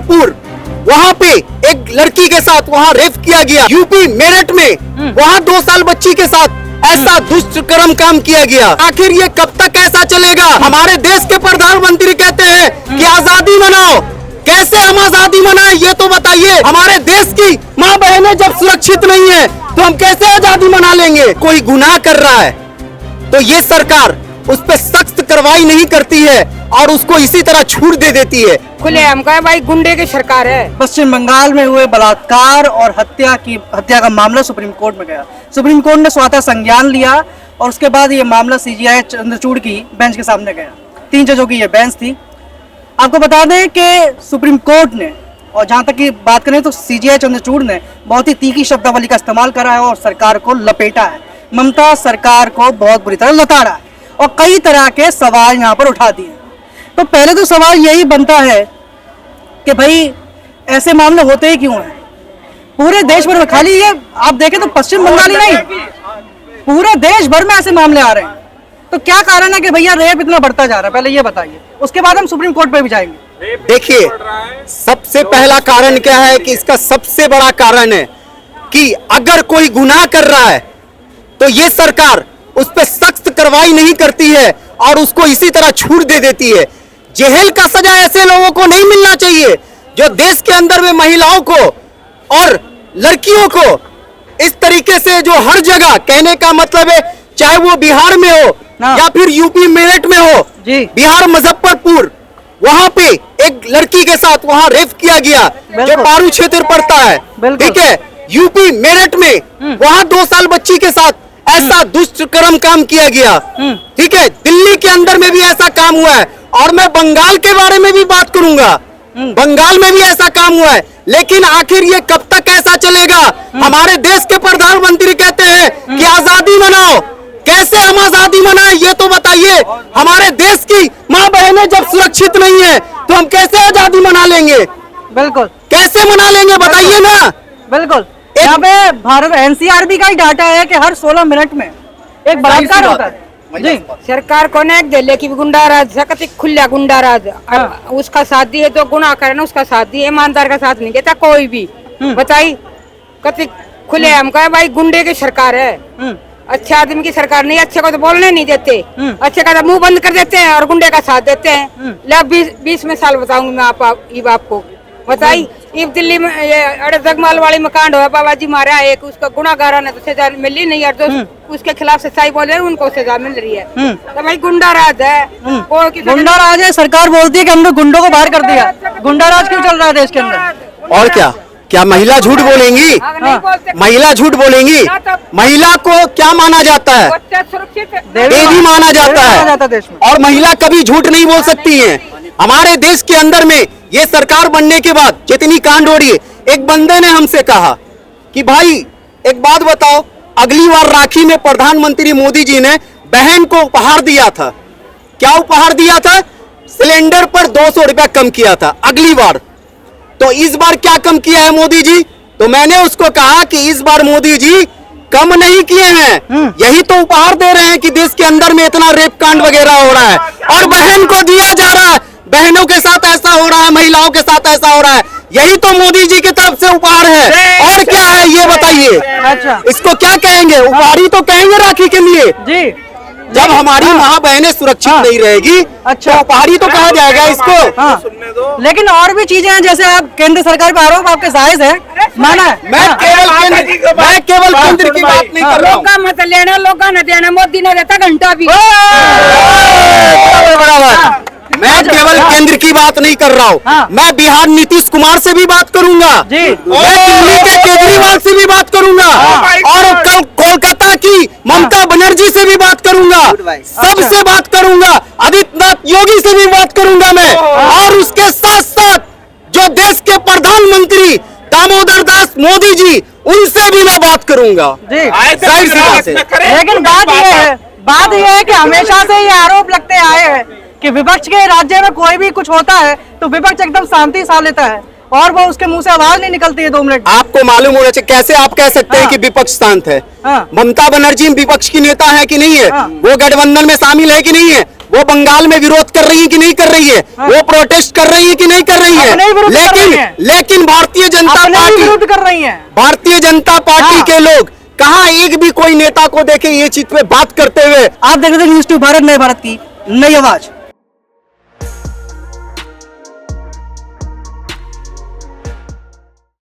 मुजफ्फरपुर वहाँ पे एक लड़की के साथ वहाँ रेप किया गया। यूपी मेरठ में वहाँ 2 साल बच्ची के साथ ऐसा दुष्कर्म काम किया गया। आखिर ये कब तक ऐसा चलेगा? हमारे देश के प्रधानमंत्री कहते हैं कि आजादी मनाओ। कैसे हम आजादी मनाएं ये तो बताइए। हमारे देश की माँ बहनें जब सुरक्षित नहीं है तो हम कैसे आजादी मना लेंगे? कोई गुनाह कर रहा है तो ये सरकार उस पर सख्त कार्रवाई नहीं करती है और उसको इसी तरह छूट दे देती है। खुलेआम का भाई गुंडे की सरकार है। पश्चिम बंगाल में हुए बलात्कार और हत्या का मामला सुप्रीम कोर्ट में गया। सुप्रीम कोर्ट ने स्वतः संज्ञान लिया और उसके बाद ये मामला सीजीआई चंद्रचूड़ की बेंच के सामने गया। 3 जजों की ये बेंच थी। आपको बता दें कि सुप्रीम कोर्ट ने, और जहां तक की बात करें तो सीजीआई चंद्रचूड़ ने बहुत ही तीखी शब्दावली का इस्तेमाल करा है और सरकार को लपेटा है। ममता सरकार को बहुत बुरी तरह लताड़ा है और कई तरह के सवाल यहाँ पर उठा दिए। तो पहले तो सवाल यही बनता है कि भाई ऐसे मामले होते ही क्यों हैं? पूरे देश भर में, खाली ये आप देखें तो पश्चिम बंगाल ही नहीं, पूरे देश भर में ऐसे मामले आ रहे हैं। तो क्या कारण है कि भैया रेप इतना बढ़ता जा रहा है? पहले ये बताइए, उसके बाद हम सुप्रीम कोर्ट पे भी जाएंगे। देखिए, सबसे पहला कारण क्या है कि इसका सबसे बड़ा कारण है कि अगर कोई गुनाह कर रहा है तो ये सरकार उस पर सख्त कार्रवाई नहीं करती है और उसको इसी तरह छूट दे देती है। जेल का सजा ऐसे लोगों को नहीं मिलना चाहिए जो देश के अंदर में महिलाओं को और लड़कियों को इस तरीके से, जो हर जगह, कहने का मतलब है चाहे वो बिहार में हो या फिर यूपी मेरठ में हो, बिहार मुजफ्फरपुर वहाँ पे एक लड़की के साथ वहाँ रेप किया गया जो पारू क्षेत्र पड़ता है, ठीक है। यूपी मेरठ में वहाँ 2 साल बच्ची के साथ ऐसा दुष्कर्म काम किया गया, ठीक है। दिल्ली के अंदर में भी ऐसा काम हुआ है और मैं बंगाल के बारे में भी बात करूंगा। बंगाल में भी ऐसा काम हुआ है। लेकिन आखिर ये कब तक ऐसा चलेगा? हमारे देश के प्रधानमंत्री कहते हैं कि आजादी मनाओ। कैसे हम आजादी मनाएं ये तो बताइए। हमारे देश की माँ बहनें जब सुरक्षित नहीं है तो हम कैसे आजादी मना लेंगे? बिल्कुल, कैसे मना लेंगे बताइए ना। बिल्कुल, यहाँ पे भारत एनसीआरबी का ही डाटा है कि हर 16 मिनट में एक बलात्कार होता है। जी, सरकार को न दिल्ली की गुंडा राज कति खुला गुंडा राज। उसका साथ दिए तो गुनाह करे ना, उसका साथ दिए, ईमानदार का साथ नहीं देता कोई भी। बताई कति खुलेआम का भाई गुंडे की सरकार है। अच्छे आदमी की सरकार नहीं। अच्छे को तो बोलने नहीं देते, अच्छे का तो मुंह बंद कर देते हैं और गुंडे का साथ देते हैं। ला 20 में साल बताऊंगी मैं आपको। बताई इब दिल्ली में ये जगमाल वाली में कांड हुआ, बाबा जी मारा एक, उसका गुनाहगार ने तो सजा मिली नहीं यार, तो उसके खिलाफ सच्चाई बोले उनको सजा मिल रही है। तो भाई गुंडा राज है, गुंडा राज है। सरकार बोलती है कि हमने गुंडों को बाहर कर दिया। गुंडा राज क्यों चल रहा है देश के अंदर? और क्या महिला झूठ बोलेंगी? महिला झूठ बोलेंगी? महिला को क्या माना जाता है? देवी माना जाता है और महिला कभी झूठ नहीं बोल सकती है। हमारे देश के अंदर में ये सरकार बनने के बाद जितनी कांड हो रही है, एक बंदे ने हमसे कहा कि भाई एक बात बताओ, अगली बार राखी में प्रधानमंत्री मोदी जी ने बहन को उपहार दिया था। क्या उपहार दिया था? सिलेंडर पर 200 रुपया कम किया था अगली बार। तो इस बार क्या कम किया है मोदी जी? तो मैंने उसको कहा कि इस बार मोदी जी कम नहीं किए हैं, यही तो उपहार दे रहे हैं कि देश के अंदर में इतना रेप कांड वगैरह हो रहा है और बहन को दिया जा रहा है। बहनों के साथ ऐसा हो रहा है, महिलाओं के साथ ऐसा हो रहा है, यही तो मोदी जी की तरफ से उपहार है। और क्या है ये बताइए? अच्छा, इसको क्या कहेंगे? उपहार ही तो कहेंगे राखी के लिए जी। जब हमारी माँ बहनें सुरक्षित नहीं रहेगी, अच्छा, उपहार ही तो कहा जाएगा इसको। लेकिन और भी चीजें हैं, जैसे आप केंद्र सरकार पे आरोप आपके जायज है, माना है। मैं केवल केंद्र की बात नहीं कर रहा हूँ। लोग मत लेना, लोग न देना, मोदी ने देता घंटा भी। मैं केवल केंद्र की बात नहीं कर रहा हूँ, मैं बिहार नीतीश कुमार से भी बात करूंगा, मैं दिल्ली के केजरीवाल से भी बात करूंगा और कोलकाता की ममता बनर्जी से भी बात करूंगा, सबसे बात करूंगा, आदित्यनाथ योगी से भी बात करूंगा मैं। और उसके साथ साथ जो देश के प्रधानमंत्री दामोदर दास मोदी जी, उनसे भी मैं बात करूंगा। लेकिन बात यह है कि हमेशा से ये आरोप लगते आए हैं कि विपक्ष के राज्य में कोई भी कुछ होता है तो विपक्ष एकदम शांति सा लेता है और वो उसके मुंह से आवाज नहीं निकलती है 2 मिनट। आपको मालूम होना चाहिए, कैसे आप कह सकते हैं कि विपक्ष शांत है? ममता बनर्जी विपक्ष की नेता है कि नहीं है? वो गठबंधन में शामिल है कि नहीं है? वो बंगाल में विरोध कर रही है कि नहीं कर रही है, वो प्रोटेस्ट कर रही है कि नहीं कर रही है, अपने ही विरोध कर रही हैं। लेकिन भारतीय जनता अपने ही पार्टी, विरोध कर रही हैं। भारतीय जनता पार्टी हाँ। के लोग कहाँ एक भी कोई नेता को देखे ये चीज पे बात करते हुए। आप देख रहे थे न्यूज़ 2 भारत, नए भारत की नई आवाज।